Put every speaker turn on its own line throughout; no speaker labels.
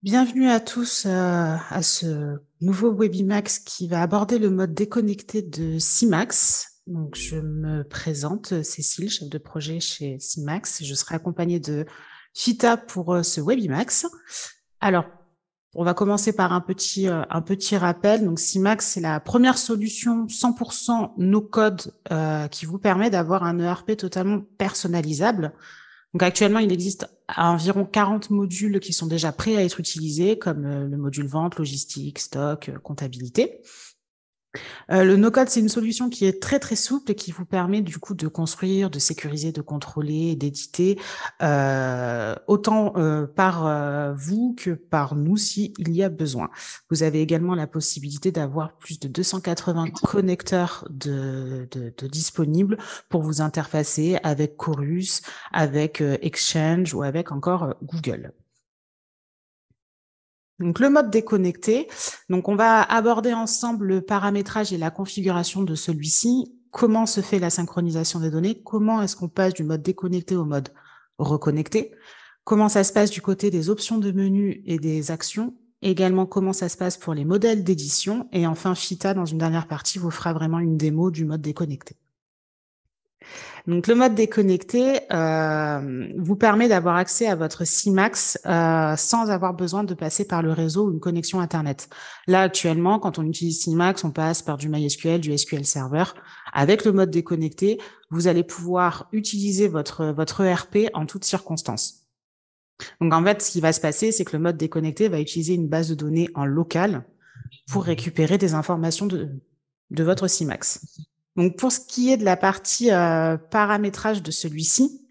Bienvenue à tous à ce nouveau Webimax qui va aborder le mode déconnecté de CIMAX. Donc, je me présente, Cécile, chef de projet chez CIMAX. Je serai accompagnée de Fita pour ce Webimax. Alors, on va commencer par un petit rappel. Donc, CIMAX, c'est la première solution 100% no-code qui vous permet d'avoir un ERP totalement personnalisable. Donc actuellement, il existe environ 40 modules qui sont déjà prêts à être utilisés, comme le module vente, logistique, stock, comptabilité. Le no-code, c'est une solution qui est très très souple et qui vous permet du coup de construire, de sécuriser, de contrôler, d'éditer autant par vous que par nous si il y a besoin. Vous avez également la possibilité d'avoir plus de 280 connecteurs de disponibles pour vous interfacer avec Chorus, avec Exchange ou avec encore Google. Donc, le mode déconnecté. Donc, on va aborder ensemble le paramétrage et la configuration de celui-ci. Comment se fait la synchronisation des données? Comment est-ce qu'on passe du mode déconnecté au mode reconnecté? Comment ça se passe du côté des options de menu et des actions? Également, comment ça se passe pour les modèles d'édition? Et enfin, Fita, dans une dernière partie, vous fera vraiment une démo du mode déconnecté. Donc, le mode déconnecté vous permet d'avoir accès à votre CIMAX sans avoir besoin de passer par le réseau ou une connexion Internet. Là, actuellement, quand on utilise CIMAX, on passe par du MySQL, du SQL Server. Avec le mode déconnecté, vous allez pouvoir utiliser votre ERP en toutes circonstances. Donc, en fait, ce qui va se passer, c'est que le mode déconnecté va utiliser une base de données en local pour récupérer des informations de votre CIMAX. Donc, pour ce qui est de la partie paramétrage de celui-ci,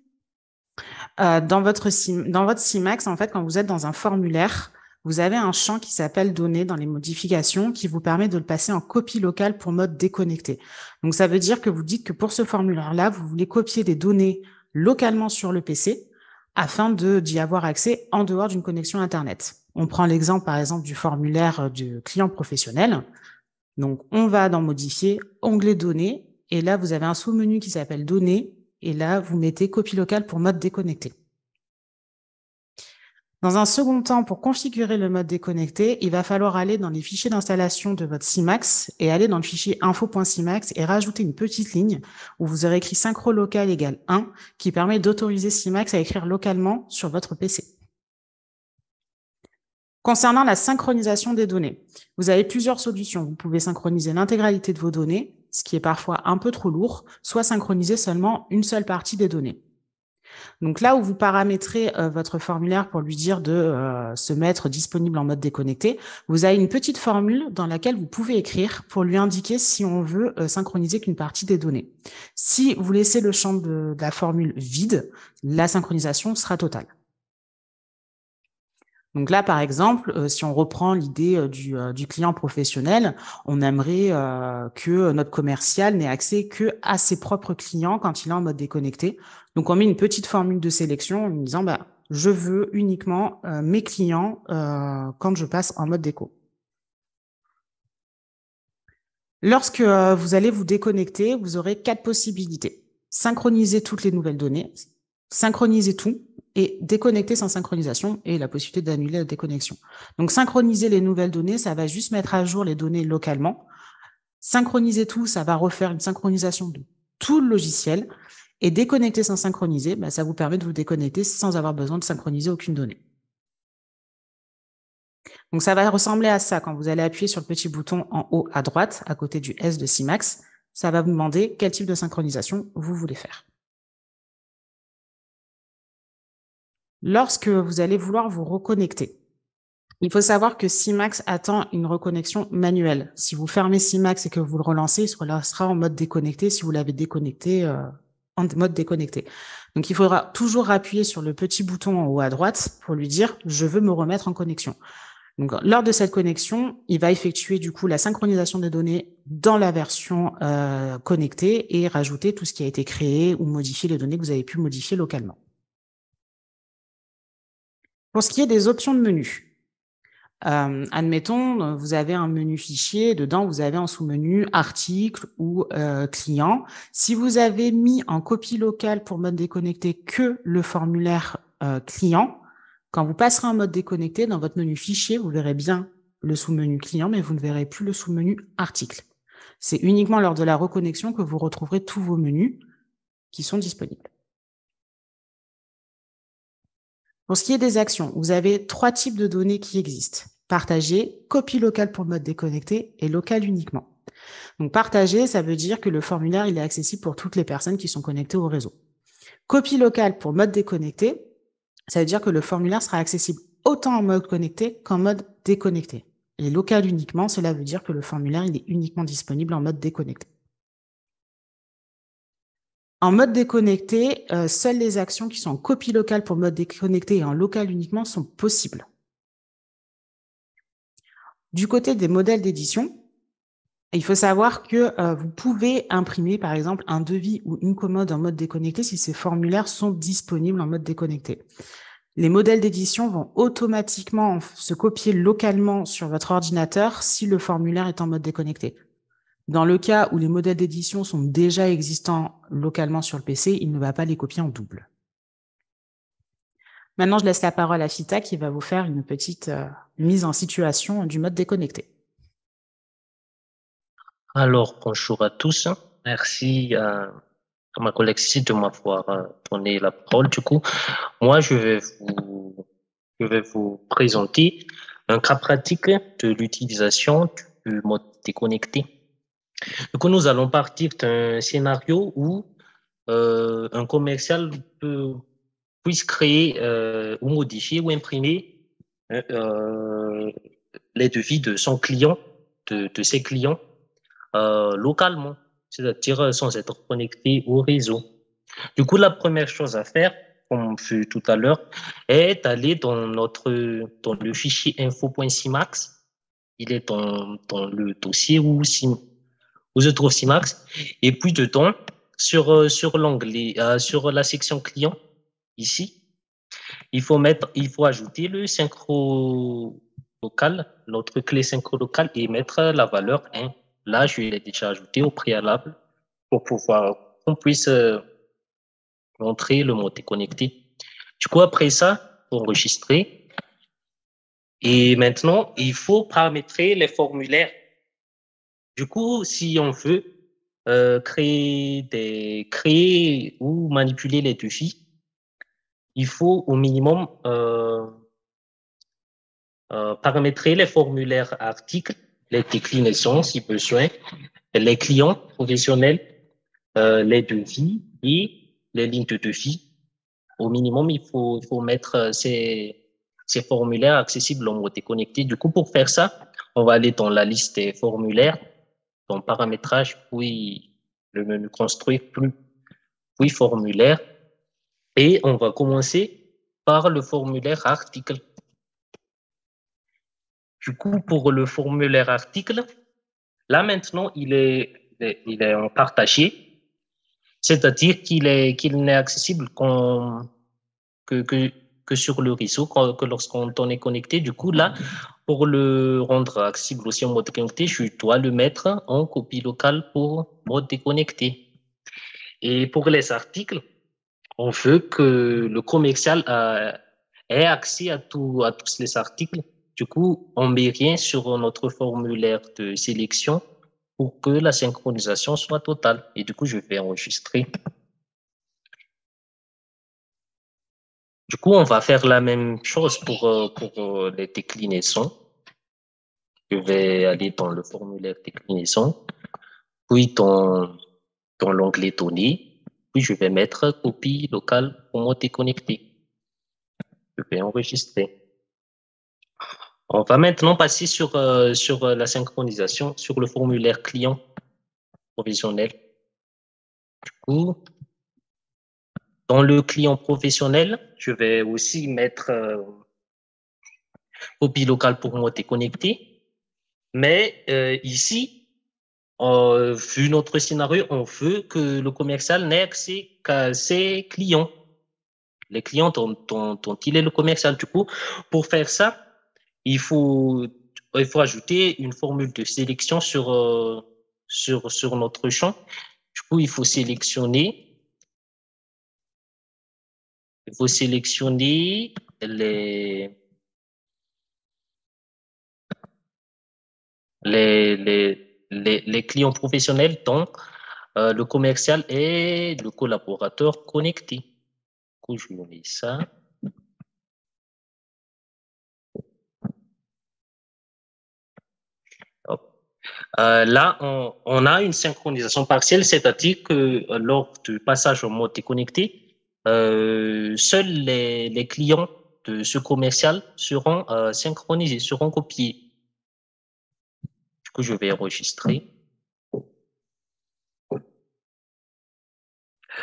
dans votre CIMAX, en fait, quand vous êtes dans un formulaire, vous avez un champ qui s'appelle données dans les modifications qui vous permet de le passer en copie locale pour mode déconnecté. Donc, ça veut dire que vous dites que pour ce formulaire-là, vous voulez copier des données localement sur le PC afin d'y avoir accès en dehors d'une connexion Internet. On prend l'exemple, par exemple, du formulaire du client professionnel. Donc, on va dans Modifier, onglet Données, et là, vous avez un sous-menu qui s'appelle Données, et là, vous mettez Copie locale pour mode déconnecté. Dans un second temps, pour configurer le mode déconnecté, il va falloir aller dans les fichiers d'installation de votre CIMAX et aller dans le fichier info.cimax et rajouter une petite ligne où vous aurez écrit synchro local égale 1 qui permet d'autoriser CIMAX à écrire localement sur votre PC. Concernant la synchronisation des données, vous avez plusieurs solutions. Vous pouvez synchroniser l'intégralité de vos données, ce qui est parfois un peu trop lourd, soit synchroniser seulement une seule partie des données. Donc là où vous paramétrez votre formulaire pour lui dire de se mettre disponible en mode déconnecté, vous avez une petite formule dans laquelle vous pouvez écrire pour lui indiquer si on veut synchroniser qu'une partie des données. Si vous laissez le champ de la formule vide, la synchronisation sera totale. Donc là, par exemple, si on reprend l'idée du client professionnel, on aimerait que notre commercial n'ait accès que à ses propres clients quand il est en mode déconnecté. Donc, on met une petite formule de sélection en disant, je veux uniquement mes clients quand je passe en mode déco. Lorsque vous allez vous déconnecter, vous aurez 4 possibilités. Synchroniser toutes les nouvelles données, synchroniser tout, et déconnecter sans synchronisation et la possibilité d'annuler la déconnexion. Donc, synchroniser les nouvelles données, ça va juste mettre à jour les données localement. Synchroniser tout, ça va refaire une synchronisation de tout le logiciel. Et déconnecter sans synchroniser, ça vous permet de vous déconnecter sans avoir besoin de synchroniser aucune donnée. Donc, ça va ressembler à ça quand vous allez appuyer sur le petit bouton en haut à droite, à côté du S de CIMAX. Ça va vous demander quel type de synchronisation vous voulez faire. Lorsque vous allez vouloir vous reconnecter, il faut savoir que CIMAX attend une reconnexion manuelle. Si vous fermez CIMAX et que vous le relancez, il sera en mode déconnecté si vous l'avez déconnecté en mode déconnecté. Donc, il faudra toujours appuyer sur le petit bouton en haut à droite pour lui dire « Je veux me remettre en connexion ». Donc, lors de cette connexion, il va effectuer du coup la synchronisation des données dans la version connectée et rajouter tout ce qui a été créé ou modifier les données que vous avez pu modifier localement. Pour ce qui est des options de menu, admettons, vous avez un menu fichier, dedans vous avez en sous-menu article ou client. Si vous avez mis en copie locale pour mode déconnecté que le formulaire client, Quand vous passerez en mode déconnecté, dans votre menu fichier, vous verrez bien le sous-menu client, mais vous ne verrez plus le sous-menu article. C'est uniquement lors de la reconnexion que vous retrouverez tous vos menus qui sont disponibles. Pour ce qui est des actions, vous avez 3 types de données qui existent. Partagé, copie locale pour le mode déconnecté et local uniquement. Donc partager, ça veut dire que le formulaire il est accessible pour toutes les personnes qui sont connectées au réseau. Copie locale pour mode déconnecté, ça veut dire que le formulaire sera accessible autant en mode connecté qu'en mode déconnecté. Et local uniquement, cela veut dire que le formulaire il est uniquement disponible en mode déconnecté. En mode déconnecté, seules les actions qui sont en copie locale pour mode déconnecté et en local uniquement sont possibles. Du côté des modèles d'édition, il faut savoir que vous pouvez imprimer, par exemple, un devis ou une commode en mode déconnecté si ces formulaires sont disponibles en mode déconnecté. Les modèles d'édition vont automatiquement se copier localement sur votre ordinateur si le formulaire est en mode déconnecté. Dans le cas où les modèles d'édition sont déjà existants localement sur le PC, il ne va pas les copier en double. Maintenant, je laisse la parole à Fita qui va vous faire une petite mise en situation du mode déconnecté.
Alors, bonjour à tous. Merci à ma collègue Cécile de m'avoir donné la parole. Du coup, moi, je vais vous présenter un cas pratique de l'utilisation du mode déconnecté. Du coup, nous allons partir d'un scénario où un commercial puisse créer ou modifier ou imprimer les devis de son client, de ses clients localement, c'est-à-dire sans être connecté au réseau. Du coup, la première chose à faire, comme vu tout à l'heure, est d'aller dans le fichier info.simax. Il est dans le dossier où se trouve Simax. Et puis dedans, sur l'onglet, sur la section client, ici, il faut ajouter le synchro local, notre clé synchro local et mettre la valeur 1. Là, je l'ai déjà ajouté au préalable pour pouvoir qu'on puisse montrer le mot déconnecté. Du coup, après ça, enregistrer. Et maintenant, il faut paramétrer les formulaires. Du coup, si on veut créer ou manipuler les devis, il faut au minimum paramétrer les formulaires articles, les déclinaisons si besoin, les clients professionnels, les devis et les lignes de devis. Au minimum, il faut mettre ces formulaires accessibles en mode déconnecté. Du coup, pour faire ça, on va aller dans la liste des formulaires, dans paramétrage, puis le menu construire, puis formulaire. Et on va commencer par le formulaire article. Du coup, pour le formulaire article, là maintenant, il est en partagé, c'est-à-dire qu'il n'est accessible que, que sur le réseau, que lorsqu'on est connecté. Du coup, là, pour le rendre accessible aussi en mode connecté, je dois le mettre en copie locale pour mode déconnecté. Et pour les articles, on veut que le commercial ait accès à tous les articles. Du coup, on met rien sur notre formulaire de sélection pour que la synchronisation soit totale. Et du coup, je vais enregistrer. Du coup, on va faire la même chose pour les déclinaisons. Je vais aller dans le formulaire déclinaison, puis dans l'onglet données, puis je vais mettre copie locale pour mode déconnecté. Je vais enregistrer. On va maintenant passer sur la synchronisation, sur le formulaire client professionnel. Du coup, dans le client professionnel, je vais aussi mettre copie locale pour mode déconnecté. Mais ici, vu notre scénario, on veut que le commercial n'ait accès qu'à ses clients, les clients dont il est le commercial. Du coup, pour faire ça, il faut, il faut ajouter une formule de sélection sur notre champ. Du coup, il faut sélectionner les clients professionnels, dont le commercial et le collaborateur connecté. Du coup, je mets ça. Là, on a une synchronisation partielle, c'est-à-dire que lors du passage au mode déconnecté, seuls les clients de ce commercial seront synchronisés, seront copiés. Du coup, je vais enregistrer.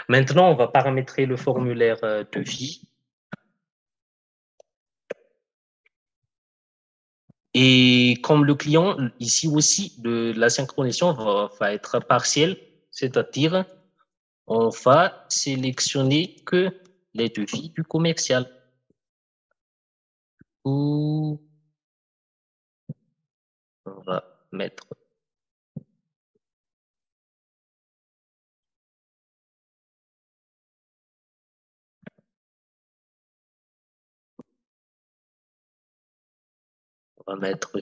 Maintenant, on va paramétrer le formulaire de vie. Et comme le client, ici aussi, la synchronisation va être partielle, c'est-à-dire on va sélectionner que les devis du commercial. Ou on va mettre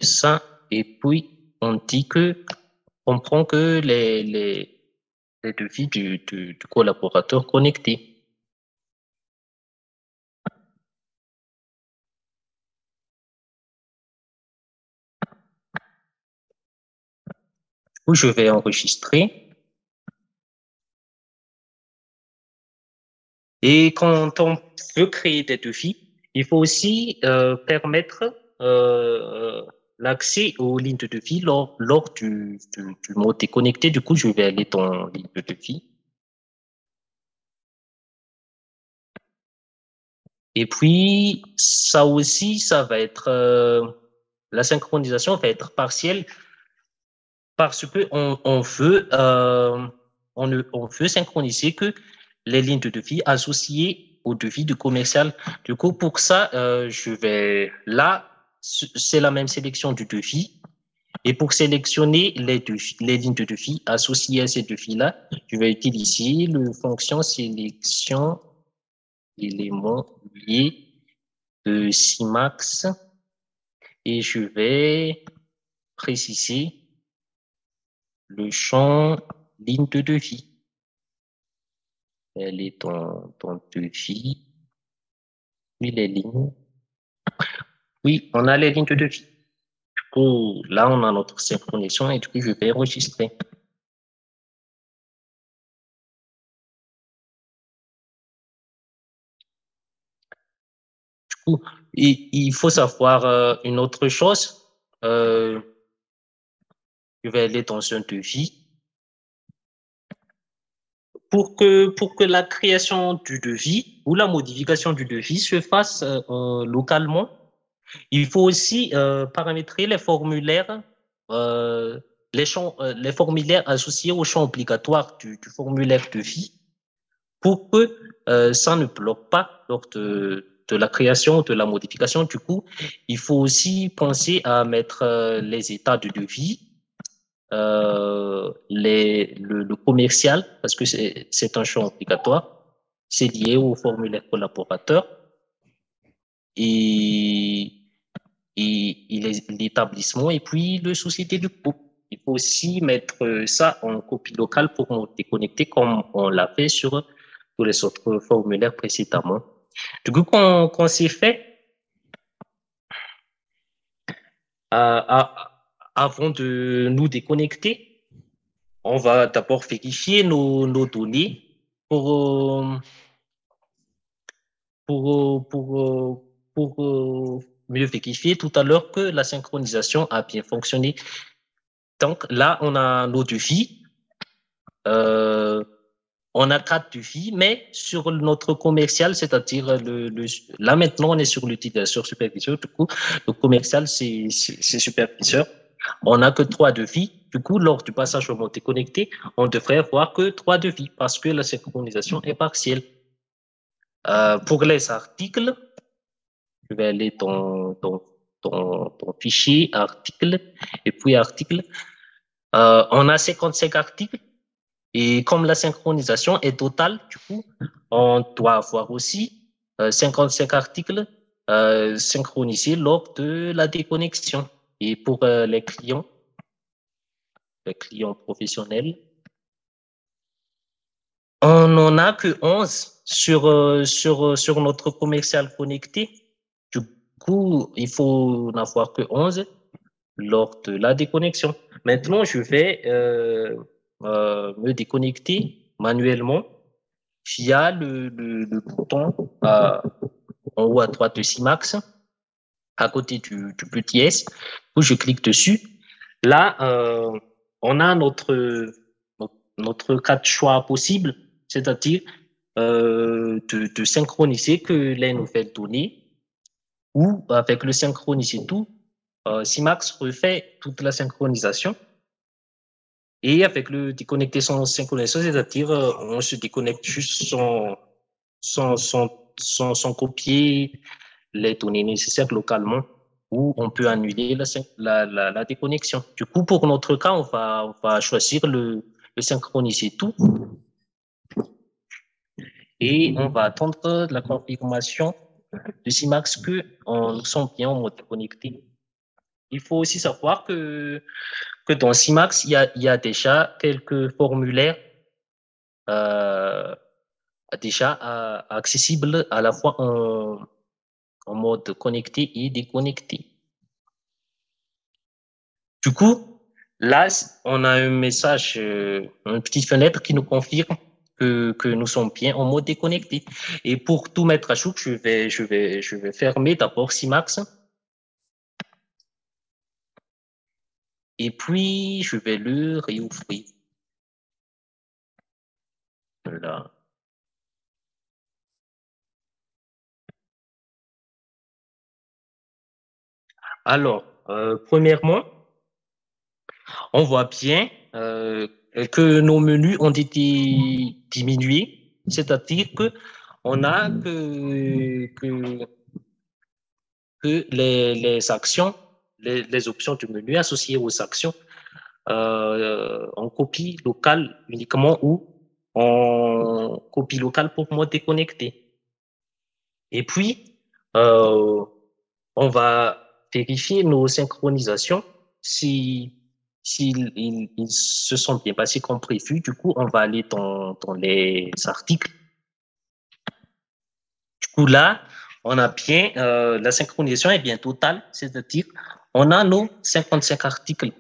ça, et puis on dit que on prend que les devis du collaborateur connecté. Où je vais enregistrer. Et quand on veut créer des devis, il faut aussi permettre l'accès aux lignes de devis lors du mode déconnecté. Du coup, je vais aller dans ligne de devis. Et puis, ça aussi, ça va être, la synchronisation va être partielle parce que on veut synchroniser que les lignes de devis associées au devis du commercial. Du coup, pour ça, là, c'est la même sélection du devis. Et pour sélectionner les lignes de devis associées à ces devis-là, je vais utiliser la fonction sélection éléments liés de CIMAX et je vais préciser le champ ligne de devis. Elle est dans devis. Oui, les lignes. Oui, on a les lignes de devis. Du coup, là, on a notre synchronisation et du coup, je vais enregistrer. Du coup, il faut savoir une autre chose. Je vais aller dans un devis. Pour que la création du devis ou la modification du devis se fasse localement, il faut aussi paramétrer les formulaires, les formulaires associés au champ obligatoire du formulaire de vie pour que ça ne bloque pas lors de la création, de la modification. Du coup, il faut aussi penser à mettre les états de devis, le commercial, parce que c'est un champ obligatoire, c'est lié au formulaire collaborateur et l'établissement et puis le société du groupe. Il faut aussi mettre ça en copie locale pour déconnecter comme on l'a fait sur tous les autres formulaires précédemment. Du coup, quand c'est fait, avant de nous déconnecter, on va d'abord vérifier nos données pour, mieux vérifier tout à l'heure que la synchronisation a bien fonctionné. Donc là, on a nos devis. On a 4 devis, mais sur notre commercial, c'est-à-dire là maintenant, on est sur l'utilisateur superviseur. Du coup, le commercial, c'est superviseur. On n'a que 3 devis. Du coup, lors du passage au mode déconnecté, on devrait avoir que 3 devis parce que la synchronisation est partielle. Pour les articles, je vais aller dans fichier, article, et puis article. On a 55 articles. Et comme la synchronisation est totale, du coup, on doit avoir aussi 55 articles synchronisé lors de la déconnexion. Et pour les clients professionnels, on n'en a que 11 sur notre commercial connecté. Du coup, il faut n'avoir que 11 lors de la déconnexion. Maintenant, je vais me déconnecter manuellement via le bouton en haut à droite de CIMAX, à côté du petit S, où je clique dessus. Là, on a notre cas de choix possible, c'est-à-dire de synchroniser que les nouvelles données ou avec le synchroniser tout, CIMAX refait toute la synchronisation. Et avec le déconnecter sans synchronisation, c'est-à-dire on se déconnecte juste sans copier les données nécessaires localement, ou on peut annuler la déconnexion. Du coup, pour notre cas, on va choisir le synchroniser tout et on va attendre la confirmation de CIMAX que nous sommes bien en mode connecté. Il faut aussi savoir que dans CIMAX, il y a déjà quelques formulaires déjà accessibles à la fois en mode connecté et déconnecté. Du coup, là, on a un message, une petite fenêtre qui nous confirme que nous sommes bien en mode déconnecté. Et pour tout mettre à jour, je vais fermer d'abord CIMAX. Et puis, je vais le réouvrir. Là. Alors, premièrement, on voit bien que nos menus ont été diminués, c'est-à-dire que on a que les actions, les options du menu associées aux actions en copie locale uniquement ou en copie locale pour mode déconnecté. Et puis, on va vérifier nos synchronisations si ils se sont bien passés comme prévu. Du coup, on va aller dans les articles. Du coup, là, on a bien, la synchronisation est bien totale, c'est-à-dire on a nos 55 articles.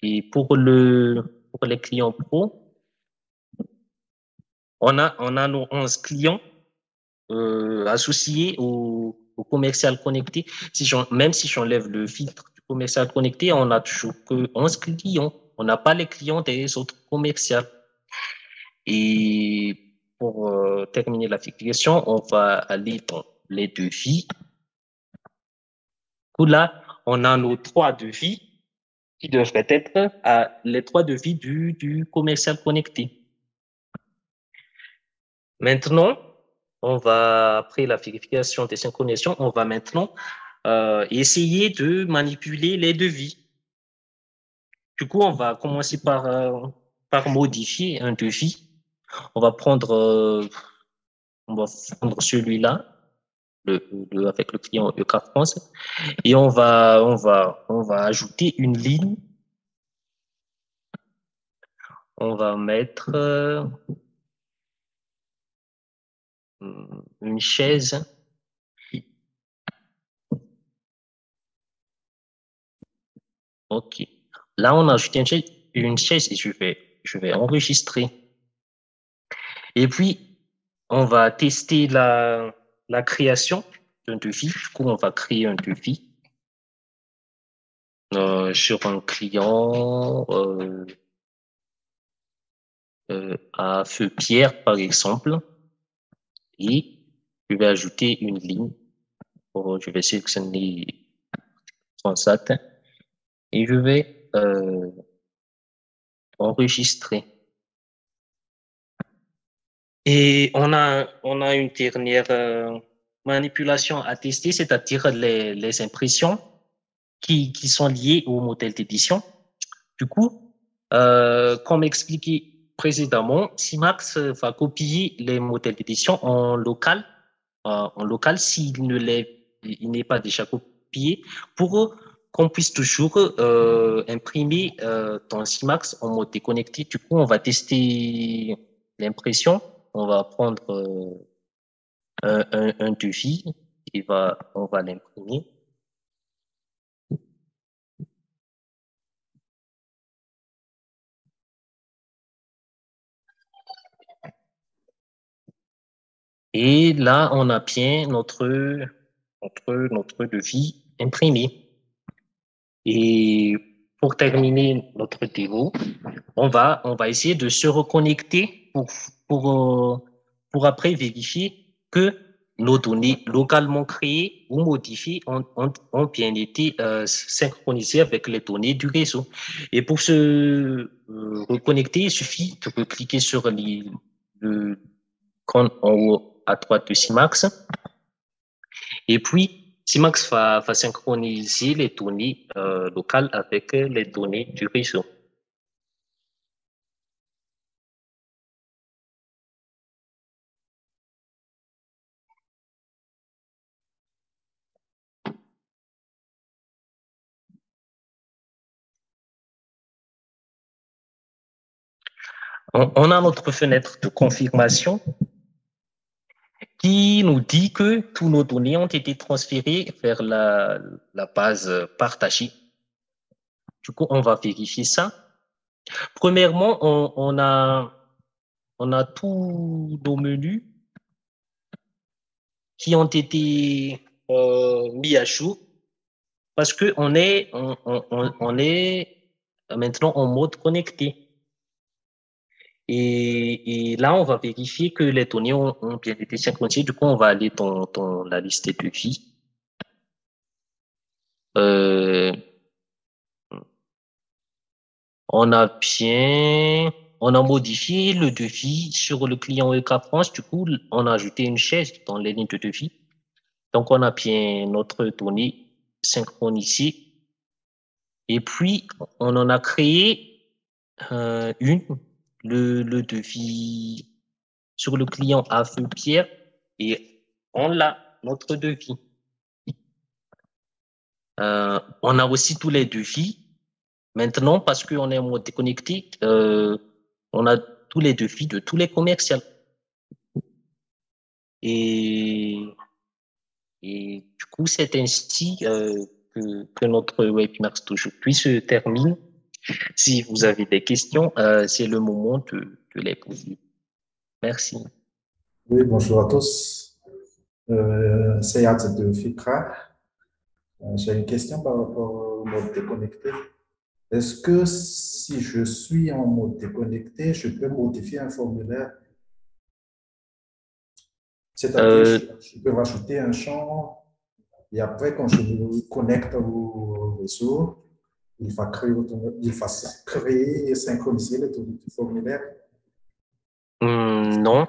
Et pour les clients pro, on a nos 11 clients associés au commercial connecté. Même si j'enlève le filtre du commercial connecté, on a toujours que 11 clients. On n'a pas les clients des autres commerciaux. Et pour terminer la figuration, on va aller dans les devis. Là, on a nos 3 devis qui devraient être les 3 devis du commercial connecté. Maintenant, après la vérification des synchronisations, on va maintenant essayer de manipuler les devis. Du coup, on va commencer par modifier un devis. On va prendre celui-là, avec le client EK France, et on va ajouter une ligne. On va mettre une chaise. OK. Là, on a ajouté une chaise et je vais enregistrer. Et puis, on va tester la création d'un devis. Du coup, on va créer un devis sur un client à Feu Pierre, par exemple. Et je vais ajouter une ligne. Je vais sélectionner Transat et je vais enregistrer. Et on a une dernière manipulation à tester, c'est-à-dire les impressions qui sont liées au modèle d'édition. Du coup, comme expliqué précédemment, CIMAX va copier les modèles d'édition en local s'il ne les il n'est pas déjà copié, pour qu'on puisse toujours imprimer ton Simax en mode déconnecté. Du coup, on va tester l'impression. On va prendre un devis et on va l'imprimer. Et là, on a bien notre devis imprimé. Et pour terminer notre démo, on va essayer de se reconnecter pour après vérifier que nos données localement créées ou modifiées ont bien été synchronisées avec les données du réseau. Et pour se reconnecter, il suffit de cliquer sur le en haut à droite de Simax. Et puis, Simax va synchroniser les données locales avec les données du réseau. On a notre fenêtre de confirmation qui nous dit que tous nos données ont été transférées vers la base partagée. Du coup, on va vérifier ça. Premièrement, on a tous nos menus qui ont été mis à jour parce qu'on est, on est maintenant en mode connecté. Et là, on va vérifier que les données ont bien été synchronisées. Du coup, on va aller dans la liste de devis. On a modifié le devis sur le client EK France. Du coup, on a ajouté une chaise dans les lignes de devis. Donc, on a bien notre donnée synchronisée. Et puis, on en a créé le devis sur le client à feu Pierre, et on a notre devis. On a aussi tous les devis. Maintenant, parce qu'on est en mode déconnecté, on a tous les devis de tous les commerciaux. Et du coup, c'est ainsi que notre webinaire d'aujourd'hui se termine. Si vous avez des questions, c'est le moment de les poser. Merci.
Oui, bonjour à tous. C'est Yad de FIPRA. J'ai une question par rapport au mode déconnecté. Est-ce que si je suis en mode déconnecté, je peux modifier un formulaire? C'est-à-dire, je peux rajouter un champ et après, quand je me connecte au réseau, il va créer et synchroniser les données du formulaire?
Non.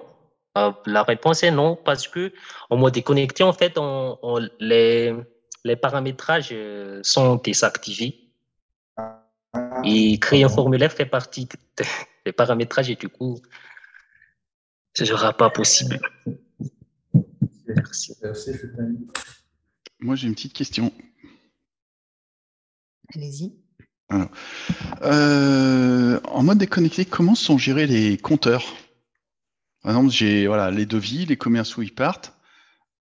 La réponse est non, parce que en mode déconnecté, en fait, les paramétrages sont désactivés. Et créer un formulaire fait partie des paramétrages et du coup, ce ne sera pas possible. Merci.
Merci,
Moi, j'ai une petite question.
Allez-y.
Alors, en mode déconnecté, comment sont gérés les compteurs? Par exemple, j'ai les devis, les commerces où ils partent.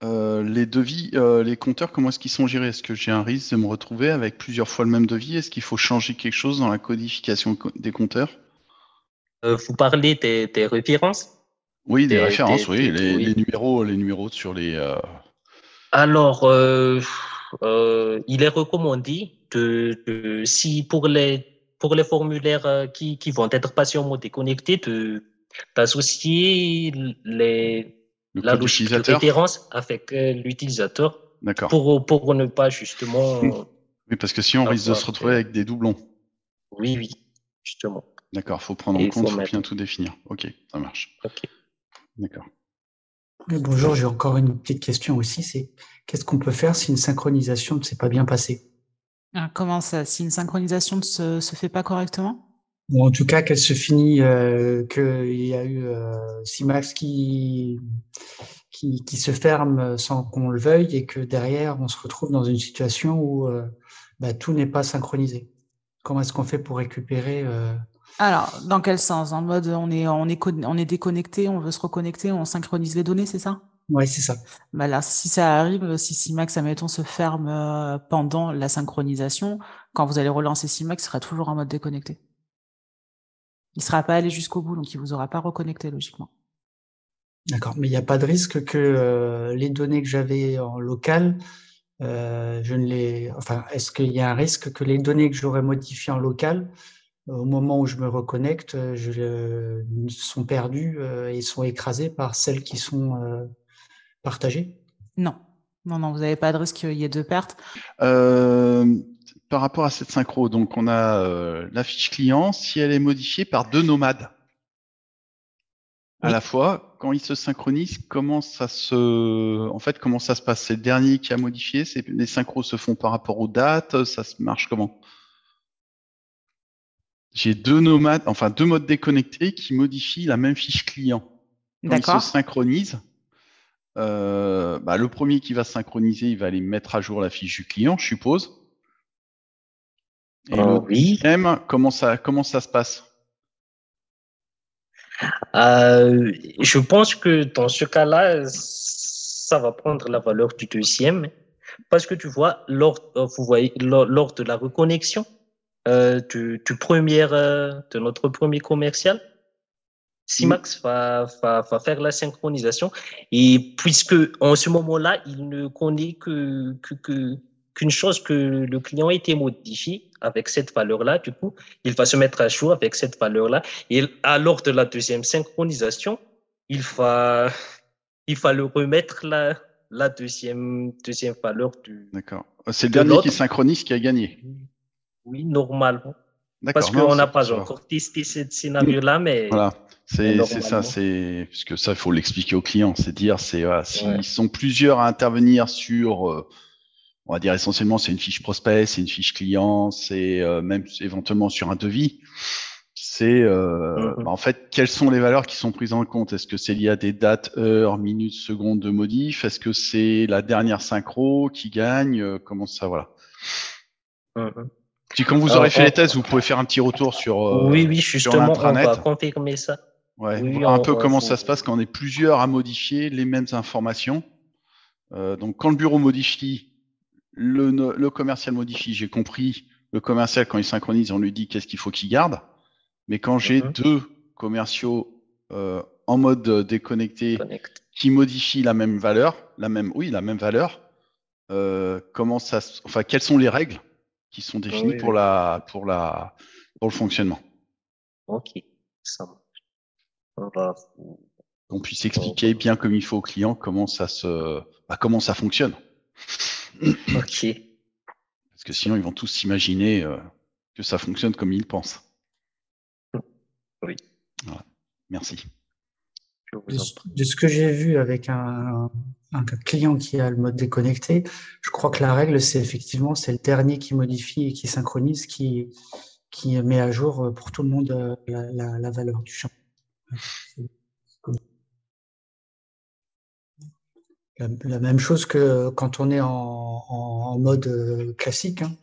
Les devis, les compteurs, comment est-ce qu'ils sont gérés? Est-ce que j'ai un risque de me retrouver avec plusieurs fois le même devis? Est-ce qu'il faut changer quelque chose dans la codification des compteurs?
Vous parlez des références?
Oui, des références, oui, les numéros sur les.
Alors, il est recommandé si pour les formulaires qui vont être passés en mode déconnecté, d'associer la logique de référence avec l'utilisateur.
D'accord.
Pour ne pas justement.
Oui, parce que sinon on risque de se retrouver avec des doublons.
Oui, justement.
D'accord, il faut prendre en compte, il faut bien tout définir. Ok, ça marche.
Ok.
D'accord.
Bonjour, j'ai encore une petite question aussi, c'est qu'est-ce qu'on peut faire si une synchronisation ne s'est pas bien passée?
Comment ça? Si une synchronisation ne se fait pas correctement?
Ou en tout cas, qu'elle se finit, qu'il y a eu Simax qui qui se ferme sans qu'on le veuille et que derrière, on se retrouve dans une situation où tout n'est pas synchronisé. Comment est-ce qu'on fait pour récupérer
Alors, dans quel sens? En mode, on est déconnecté, on veut se reconnecter, on synchronise les données, c'est ça?
Oui, c'est ça.
Là, si ça arrive, si Simax, admettons, se ferme pendant la synchronisation, quand vous allez relancer Simax, il sera toujours en mode déconnecté. Il ne sera pas allé jusqu'au bout, donc il ne vous aura pas reconnecté, logiquement.
D'accord, mais il n'y a pas de risque que les données que j'avais en local, est-ce qu'il y a un risque que les données que j'aurais modifiées en local, au moment où je me reconnecte, sont perdues et sont écrasées par celles qui sont partagées?
Non, vous n'avez pas de risque qu'il y ait de pertes.
Par rapport à cette synchro, donc on a la fiche client, si elle est modifiée par deux nomades à la fois, quand ils se synchronisent, comment ça se passe? C'est le dernier qui a modifié, les synchros se font par rapport aux dates, ça se marche comment? J'ai deux modes déconnectés qui modifient la même fiche client. Quand ils se synchronisent, le premier qui va synchroniser, il va aller mettre à jour la fiche du client, je suppose. Et le deuxième, comment ça se passe?
Je pense que dans ce cas-là, ça va prendre la valeur du deuxième, parce que tu vois, lors de la reconnexion de notre premier commercial, Simax va faire la synchronisation, et puisque en ce moment-là, il ne connaît qu'une chose, que le client a été modifié avec cette valeur-là, du coup, il va se mettre à jour avec cette valeur-là, et lors de la deuxième synchronisation, il va le remettre la deuxième valeur du.
D'accord. C'est le dernier qui synchronise qui a gagné.
Oui, normalement. Parce qu'on n'a pas encore testé ce scénario-là, mais.
Voilà, c'est ça, parce que ça, il faut l'expliquer aux clients. C'est dire, s'ils sont plusieurs à intervenir sur, on va dire essentiellement, c'est une fiche prospect, c'est une fiche client, c'est même éventuellement sur un devis. C'est en fait, quelles sont les valeurs qui sont prises en compte? Est-ce que c'est lié à des dates, heures, minutes, secondes de modif? Est-ce que c'est la dernière synchro qui gagne? Comment ça, voilà. Puis quand vous aurez fait les tests, vous pouvez faire un petit retour sur
justement,
sur l'intranet.
On va confirmer ça.
Voir un peu comment ça se passe quand on est plusieurs à modifier les mêmes informations. Donc, quand le bureau modifie, le commercial modifie, j'ai compris. Le commercial, quand il synchronise, on lui dit qu'est-ce qu'il faut qu'il garde. Mais quand j'ai deux commerciaux en mode déconnecté qui modifient la même valeur, quelles sont les règles qui sont définies pour le fonctionnement?
Ok, ça marche.
Qu'on puisse expliquer bien comme il faut aux clients comment ça fonctionne.
Ok.
Parce que sinon, ils vont tous s'imaginer que ça fonctionne comme ils pensent.
Oui.
Voilà. Merci.
De ce que j'ai vu avec un client qui a le mode déconnecté, je crois que la règle, c'est le dernier qui modifie et qui synchronise, qui met à jour pour tout le monde la valeur du champ. La même chose que quand on est en mode classique. Hein.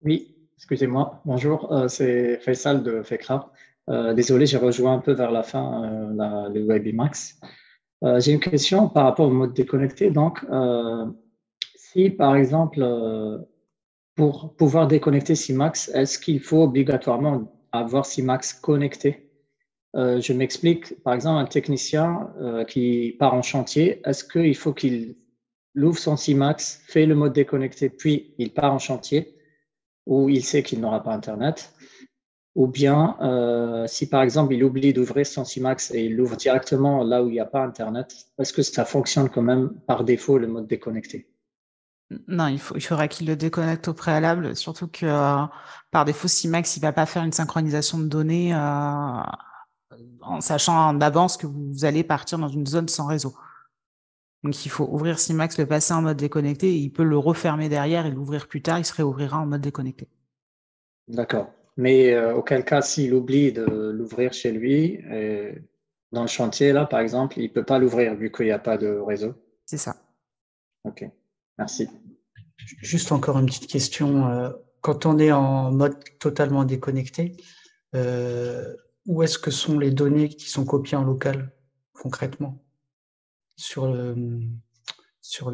Oui, excusez-moi. Bonjour, c'est Faisal de FECRA. Désolé, j'ai rejoint un peu vers la fin le WebEmax. J'ai une question par rapport au mode déconnecté. Donc, si par exemple, pour pouvoir déconnecter Simax, est-ce qu'il faut obligatoirement avoir Simax connecté? Je m'explique, par exemple, un technicien qui part en chantier, est-ce qu'il faut qu'il ouvre son Simax, fait le mode déconnecté, puis il part en chantier, où il sait qu'il n'aura pas Internet? Ou bien, si par exemple, il oublie d'ouvrir son Simax et il l'ouvre directement là où il n'y a pas Internet, est-ce que ça fonctionne quand même par défaut, le mode déconnecté?
Non, il faudra qu'il le déconnecte au préalable, surtout que par défaut, Simax, il ne va pas faire une synchronisation de données en sachant d'avance que vous allez partir dans une zone sans réseau. Donc, il faut ouvrir Simax, le passer en mode déconnecté, et il peut le refermer derrière et l'ouvrir plus tard, il se réouvrira en mode déconnecté.
D'accord. Mais auquel cas, s'il oublie de l'ouvrir chez lui, dans le chantier, là, par exemple, il ne peut pas l'ouvrir vu qu'il n'y a pas de réseau.
C'est ça.
OK, merci.
Juste encore une petite question. Quand on est en mode totalement déconnecté, où est-ce que sont les données qui sont copiées en local, concrètement, sur le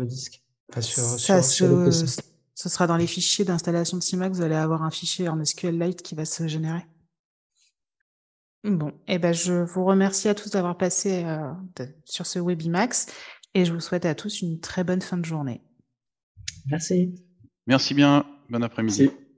disque, enfin, sur le PC?
Ce sera dans les fichiers d'installation de CIMAX, vous allez avoir un fichier en SQLite qui va se générer. Bon, eh ben, je vous remercie à tous d'avoir passé sur ce Webimax et je vous souhaite à tous une très bonne fin de journée.
Merci.
Merci bien. Bon après-midi.
Merci.